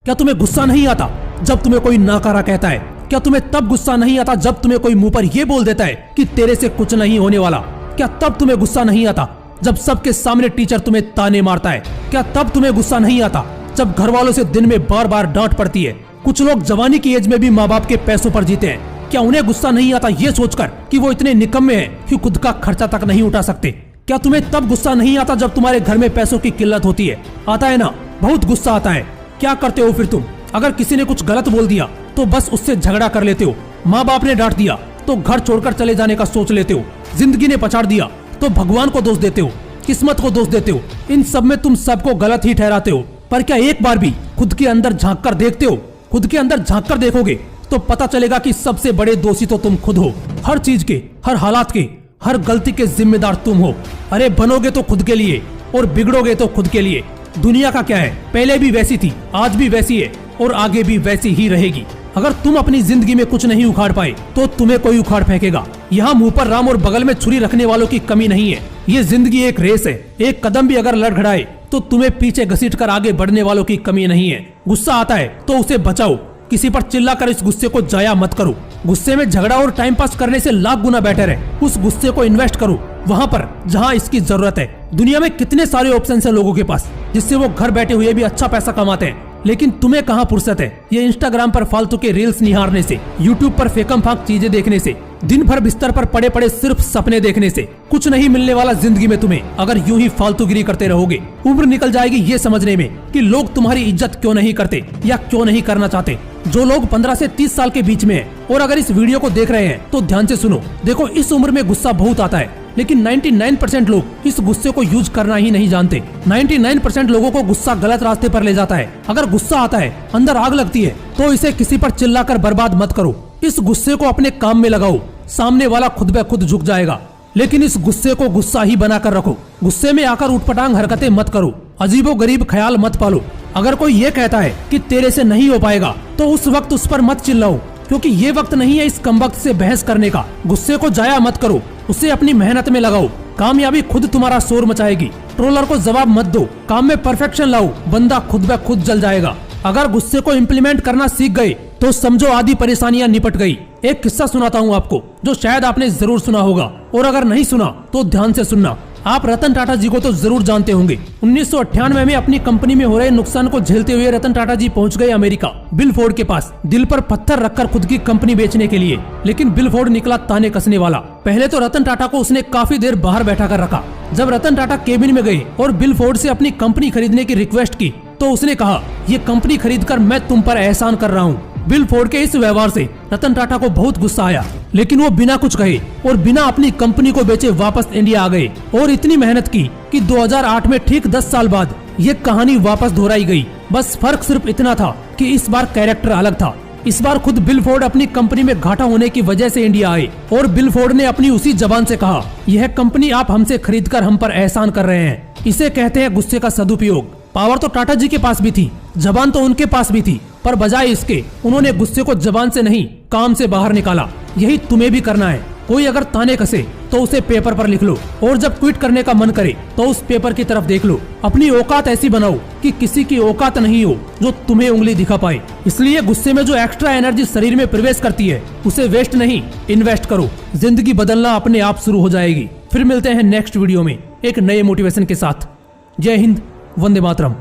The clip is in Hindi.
क्या तुम्हें गुस्सा नहीं आता जब तुम्हें कोई नाकारा कहता है? क्या तुम्हें तब गुस्सा नहीं आता जब तुम्हें कोई मुंह पर यह बोल देता है कि तेरे से कुछ नहीं होने वाला? क्या तब तुम्हें गुस्सा नहीं आता जब सबके सामने टीचर तुम्हें ताने मारता है? क्या तब तुम्हें गुस्सा नहीं आता जब घर वालों से दिन में बार बार डांट पड़ती है? कुछ लोग जवानी की एज में भी माँ बाप के पैसों पर जीते हैं। क्या उन्हें गुस्सा नहीं आता ये सोचकर कि वो इतने निकम्मे हैं कि खुद का खर्चा तक नहीं उठा सकते? क्या तुम्हें तब गुस्सा नहीं आता जब तुम्हारे घर में पैसों की किल्लत होती है? आता है ना, बहुत गुस्सा आता है। क्या करते हो फिर तुम? अगर किसी ने कुछ गलत बोल दिया तो बस उससे झगड़ा कर लेते हो। माँ बाप ने डांट दिया तो घर छोड़कर चले जाने का सोच लेते हो। जिंदगी ने पछाड़ दिया तो भगवान को दोष देते हो, किस्मत को दोष देते हो। इन सब में तुम सबको गलत ही ठहराते हो। पर क्या एक बार भी खुद के अंदर झांक कर देखते हो? खुद के अंदर झांक कर देखोगे तो पता चलेगा कि सबसे बड़े दोषी तो तुम खुद हो। हर चीज के, हर हालात के, हर गलती के जिम्मेदार तुम हो। अरे बनोगे तो खुद के लिए और बिगड़ोगे तो खुद के लिए। दुनिया का क्या है, पहले भी वैसी थी, आज भी वैसी है और आगे भी वैसी ही रहेगी। अगर तुम अपनी जिंदगी में कुछ नहीं उखाड़ पाए तो तुम्हें कोई उखाड़ फेंकेगा। यहाँ मुंह पर राम और बगल में छुरी रखने वालों की कमी नहीं है। ये जिंदगी एक रेस है। एक कदम भी अगर लड़खड़ाए तो तुम्हें पीछे घसीट कर आगे बढ़ने वालों की कमी नहीं है। गुस्सा आता है तो उसे बचाओ, किसी पर चिल्लाकर इस गुस्से को जाया मत करो। गुस्से में झगड़ा और टाइम पास करने से लाख गुना बेटर है उस गुस्से को इन्वेस्ट करो वहाँ पर जहाँ इसकी जरूरत है। दुनिया में कितने सारे ऑप्शन है लोगों के पास जिससे वो घर बैठे हुए भी अच्छा पैसा कमाते हैं, लेकिन तुम्हें कहाँ फुर्सत है ये इंस्टाग्राम पर फालतू के रील्स निहारने से, यूट्यूब पर फेकम फाक चीजें देखने से, दिन भर बिस्तर पर पड़े पड़े सिर्फ सपने देखने से। कुछ नहीं मिलने वाला जिंदगी में तुम्हें अगर यूं ही फालतूगिरी करते रहोगे। उम्र निकल जाएगी ये समझने में कि लोग तुम्हारी इज्जत क्यों नहीं करते या क्यों नहीं करना चाहते। जो लोग 15 से 30 साल के बीच में हैं और अगर इस वीडियो को देख रहे हैं तो ध्यान से सुनो। देखो, इस उम्र में गुस्सा बहुत आता है, लेकिन 99% लोग इस गुस्से को यूज करना ही नहीं जानते। 99% लोगों को गुस्सा गलत रास्ते पर ले जाता है। अगर गुस्सा आता है, अंदर आग लगती है, तो इसे किसी पर चिल्लाकर बर्बाद मत करो। इस गुस्से को अपने काम में लगाओ, सामने वाला खुद ब खुद झुक जाएगा। लेकिन इस गुस्से को गुस्सा ही बनाकर रखो। गुस्से में आकर उठपटांग हरकतें मत करो, अजीबो गरीब ख्याल मत पालो। अगर कोई ये कहता है कि तेरे से नहीं हो पाएगा तो उस वक्त उस पर मत चिल्लाओ, क्योंकि ये वक्त नहीं है इस कमबख्त से बहस करने का। गुस्से को जाया मत करो, उसे अपनी मेहनत में लगाओ। कामयाबी खुद तुम्हारा शोर मचाएगी। ट्रोलर को जवाब मत दो, काम में परफेक्शन लाओ, बंदा खुद ब खुद जल जाएगा। अगर गुस्से को इम्प्लीमेंट करना सीख गए तो समझो आधी परेशानियां निपट गई। एक किस्सा सुनाता हूँ आपको जो शायद आपने जरूर सुना होगा, और अगर नहीं सुना तो ध्यान से सुनना। आप रतन टाटा जी को तो जरूर जानते होंगे। 1998 में अपनी कंपनी में हो रहे नुकसान को झेलते हुए रतन टाटा जी पहुंच गए अमेरिका, बिल फोर्ड के पास, दिल पर पत्थर रखकर खुद की कंपनी बेचने के लिए। लेकिन बिल फोर्ड निकला ताने कसने वाला। पहले तो रतन टाटा को उसने काफी देर बाहर बैठा कर रखा। जब रतन टाटा केबिन में गए और बिल फोर्ड से अपनी कंपनी खरीदने की रिक्वेस्ट की तो उसने कहा, ये कंपनी खरीदकर मैं तुम पर एहसान कर रहा हूँ। बिल फोर्ड के इस व्यवहार से रतन टाटा को बहुत गुस्सा आया, लेकिन वो बिना कुछ कहे और बिना अपनी कंपनी को बेचे वापस इंडिया आ गए और इतनी मेहनत की कि 2008 में ठीक 10 साल बाद ये कहानी वापस दोहराई गई। बस फर्क सिर्फ इतना था कि इस बार कैरेक्टर अलग था। इस बार खुद बिल फोर्ड अपनी कंपनी में घाटा होने की वजह से इंडिया आए और बिल फोर्ड ने अपनी उसी जबान से कहा, यह कंपनी आप हमसे खरीदकर हम पर एहसान कर रहे हैं। इसे कहते हैं गुस्से का सदुपयोग। पावर तो टाटा जी के पास भी थी, जबान तो उनके पास भी थी, पर बजाय इसके उन्होंने गुस्से को जबान से नहीं काम से बाहर निकाला। यही तुम्हें भी करना है। कोई अगर ताने कसे तो उसे पेपर पर लिख लो, और जब ट्वीट करने का मन करे तो उस पेपर की तरफ देख लो। अपनी औकात ऐसी बनाओ कि किसी की औकात नहीं हो जो तुम्हें उंगली दिखा पाए। इसलिए गुस्से में जो एक्स्ट्रा एनर्जी शरीर में प्रवेश करती है उसे वेस्ट नहीं, इन्वेस्ट करो। जिंदगी बदलना अपने आप शुरू हो जाएगी। फिर मिलते हैं नेक्स्ट वीडियो में एक नए मोटिवेशन के साथ। जय हिंद, वंदे मातरम।